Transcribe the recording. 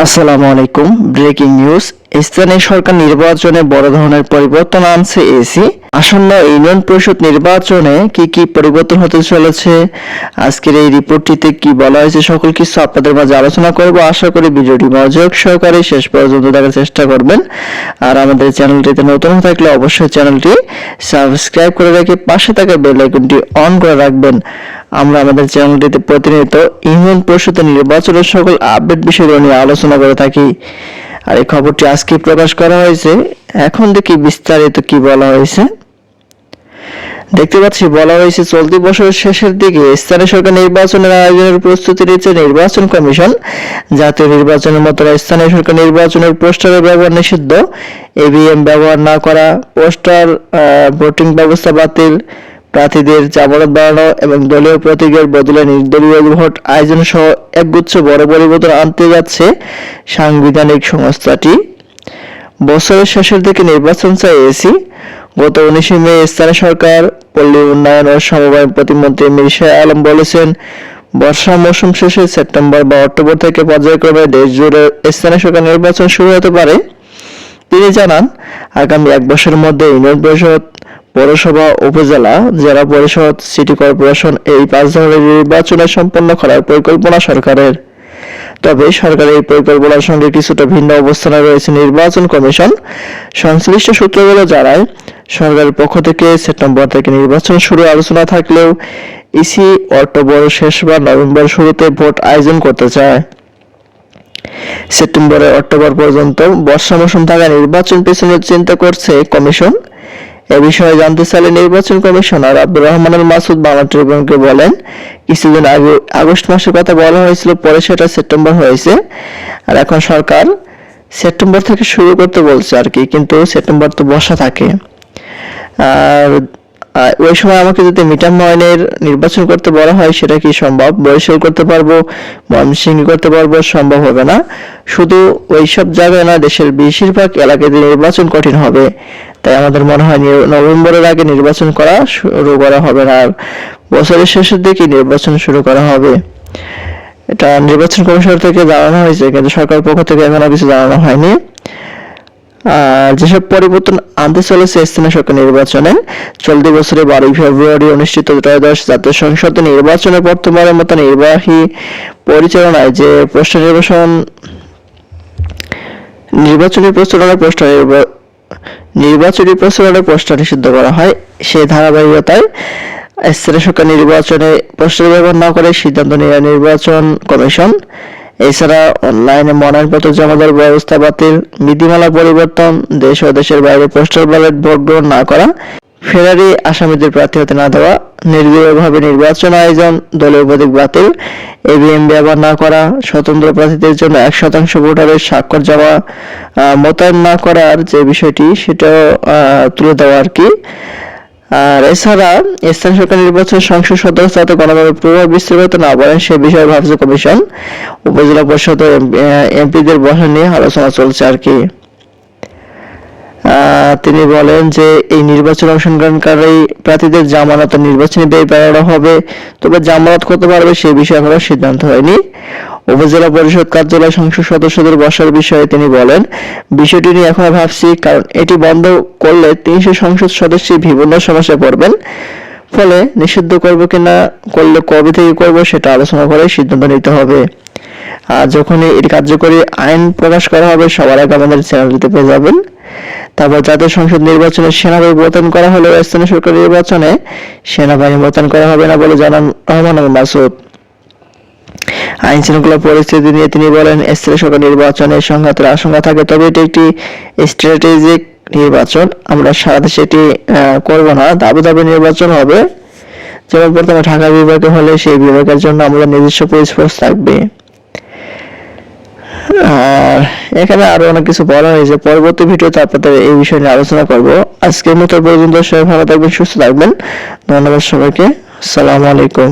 আসসালামু আলাইকুম। Breaking news. স্থানীয় সরকার নির্বাচনে বড় ধরনের পরিবর্তন আনছে এসি। আসন্ন ইউনিয়ন পরিষদ নির্বাচনে কি কি পরিবর্তন হতে চলেছে, আজকের এই রিপোর্টটিতে কি বলা হয়েছে, সকল কিছু আপনাদের মাঝে আলোচনা করব। আশা করি ভিডিওটি মনোযোগ সহকারে শেষ পর্যন্ত দেখার চেষ্টা করবেন। আর আমাদের চ্যানেলটিতে নতুন হয়ে থাকলে অবশ্যই চ্যানেলটি সাবস্ক্রাইব করে রেখে পাশে থাকা বেল আইকনটি অন করে রাখবেন। আমরা আমাদের চ্যানেলটিতে প্রতিনিয়ত ইউনিয়ন পরিষদের নির্বাচনের সকল আপডেট বিষয়গুলো নিয়ে আলোচনা করে থাকি। আর এই খবরটি আজকে প্রকাশ করা হয়েছে। এখন দেখি বিস্তারিত কি বলা হয়েছে। দেখতে পাচ্ছি বলা হয়েছে, চলতি বছরের শেষের দিকে স্থানীয় সরকার নির্বাচনের আয়োজনের প্রস্তুতি নিচ্ছে নির্বাচন কমিশন। জাতীয় নির্বাচনের মতো স্থানীয় সরকার নির্বাচনের পোস্টারের ব্যবহার নিষিদ্ধ, ইভিএম ব্যবহার না করা, পোস্টার ভোটিং ব্যবস্থা বাতিল, প্রার্থীদের জামানত বাড়ানো এবং দলীয় প্রতীকের বদলে নির্দলীয় ভোট আয়োজন সহ একগুচ্ছ বড় পরিবর্তন আনতে যাচ্ছে সাংবিধানিক সংস্থাটি। বছরের শেষের দিকে নির্বাচন চায় এসি। গত 19 মে স্থানীয় সরকার, পল্লী উন্নয়ন ও সমবায় প্রতিমন্ত্রী মীর শাহ আলম বলেছেন, বর্ষা মৌসুম শেষে সেপ্টেম্বর বা অক্টোবর থেকে পর্যায়ক্রমে দেশ জুড়ে স্থানীয় সরকার নির্বাচন শুরু হতে পারে। তিনি জানান, আগামী এক বছরের মধ্যে ইউনিয়ন পরিষদ, পৌরসভা, উপজেলা, জেলা পরিষদ, সিটি কর্পোরেশন এই 5 ধরনের নির্বাচন সম্পন্ন করার পরিকল্পনা সরকারের। তবে সরকারের এই পরিকল্পনার সঙ্গে কিছুটা ভিন্ন অবস্থানে রয়েছে নির্বাচন কমিশন। সংশ্লিষ্ট সূত্রগুলো জানায়, সরকারের পক্ষ থেকে সেপ্টেম্বর থেকে নির্বাচন শুরু আলোচনা থাকলেও ইসি অক্টোবর শেষ বা নভেম্বর শুরুতে ভোট আয়োজন করতে চায়। সেপ্টেম্বরে অক্টোবর পর্যন্ত বর্ষা মৌসুম থাকা নির্বাচন পেছনের চিন্তা করছে কমিশন। এ বিষয়ে জানতে চাইলে নির্বাচন কমিশনার আব্দুর রহমান আল মাসুদ বাংলা ট্রিবিউনকে বলেন, কিছুদিন আগে আগস্ট মাসের কথা বলা হয়েছিল, পরে সেটা সেপ্টেম্বর হয়েছে। আর এখন সরকার সেপ্টেম্বর থেকে শুরু করতে বলছে আর কি, কিন্তু সেপ্টেম্বর তো বর্ষা থাকে। আর ওই সময় আমাকে যদি মিটার নয়নের নির্বাচন করতে বলা হয়, সেটা কি সম্ভব? বরিশাল করতে পারবো, ময়মনসিংহ করতে পারবো, সম্ভব হবে না। শুধু ওইসব জায়গায় না, দেশের বেশিরভাগ এলাকাতে নির্বাচন কঠিন হবে। তাই আমাদের মনে হয় নভেম্বরের আগে নির্বাচন করা শুরু করা হবে না, আর বছরের শেষের দিকে নির্বাচন শুরু করা হবে। এটা নির্বাচন কমিশন থেকে জানানো হয়েছে, কিন্তু সরকারের পক্ষ থেকে এখনো কিছু জানানো হয়নি। আর যেসব পরিবর্তন আনতে চলেছে স্থানীয় সরকার নির্বাচনে, চলতি বছরের 12 ফেব্রুয়ারি অনুষ্ঠিত ত্রয়োদশ জাতীয় সংসদ নির্বাচনের প্রথমবারের মতো নির্বাহী পরিচালনায় যে নির্বাচনী পোস্টার নিষিদ্ধ করা হয়, সেই ধারাবাহিকতায় স্থানীয় সরকার নির্বাচনে পোস্টার ব্যবহার না করে সিদ্ধান্ত নেয় নির্বাচন কমিশন। এছাড়া অনলাইনে মনোনয়নপত্র জমা দেওয়ার ব্যবস্থা বাতিল, বিধিমালা পরিবর্তন, দেশ ও দেশের বাইরে পোস্টাল ব্যালট ভোট গ্রহণ না করা, ফেরারি আসামিদের প্রার্থী হতে না দেওয়া, নির্দলীয়ভাবে নির্বাচন আয়োজন, দলীয় প্রতীক বাতিল, ইভিএম ব্যবহার না করা, স্বতন্ত্র প্রার্থীদের জন্য 1% ভোটারের স্বাক্ষর জমা মোতায়েন না করার যে বিষয়টি, সেটাও তুলে দেওয়া আর কি। আর এছাড়া স্থানীয় সরকার নির্বাচনে সংসদ সদস্য যাতে গণভাবে প্রভাব বিস্তার করতে না পারেন সে বিষয়ে ভাবছে কমিশন। উপজেলা পরিষদ এমপিদের বসা নিয়ে আলোচনা চলছে আর কি। তিনি বলেন যে এই নির্বাচন অংশগ্রহণকারী প্রার্থীদের জামানত নির্বাচনী ব্যয় বাড়ানো হবে, তবে জামানত কত পারবে সে বিষয়ে এখনো সিদ্ধান্ত হয়নি। উপজেলা পরিষদ কার্যালয় সংসদ সদস্যদের বসার বিষয়ে তিনি বলেন, বিষয়টি নিয়ে এখনো ভাবছি, কারণ এটি বন্ধ করলে 300 সংসদ সদস্য বিভিন্ন সমস্যায় পড়বেন। ফলে নিষিদ্ধ করবো কিনা, করলে কবে থেকে করব সেটা আলোচনা করে সিদ্ধান্ত নিতে হবে। আর যখনই এটি কার্যকরী আইন প্রকাশ করা হবে, সবার আগে আমাদের চ্যানেলটিতে পেয়ে যাবেন। তারপর জাতীয় সংসদ নির্বাচনে সেনাবাহিনী মোতায়েন করা হলেও স্থানীয় সরকার নির্বাচনে সেনাবাহিনী মোতায়েন করা হবে না বলে জানান রহমান আল মাসুদ। আইন শৃঙ্খলা পরিস্থিতি নিয়ে তিনি বলেন, স্থানীয় সরকার নির্বাচনে সংঘাতের আশঙ্কা থাকে, তবে এটি একটি স্ট্র্যাটেজিক নির্বাচন। আমরা সারা দেশে এটি করব না, ধাপে ধাপে নির্বাচন হবে। যেমন প্রথমে ঢাকা বিভাগে হলে সেই বিভাগের জন্য আমাদের নিজস্ব পুলিশ ফোর্স থাকবে। আর এখানে আরো অনেক কিছু বলা হয়েছে, পরবর্তী ভিডিওতে আপনাদের এই বিষয় নিয়ে আলোচনা করব। আজকের মতো পর্যন্ত সবাই ভালো থাকবেন, সুস্থ থাকবেন। ধন্যবাদ সবাইকে। আসসালামু আলাইকুম।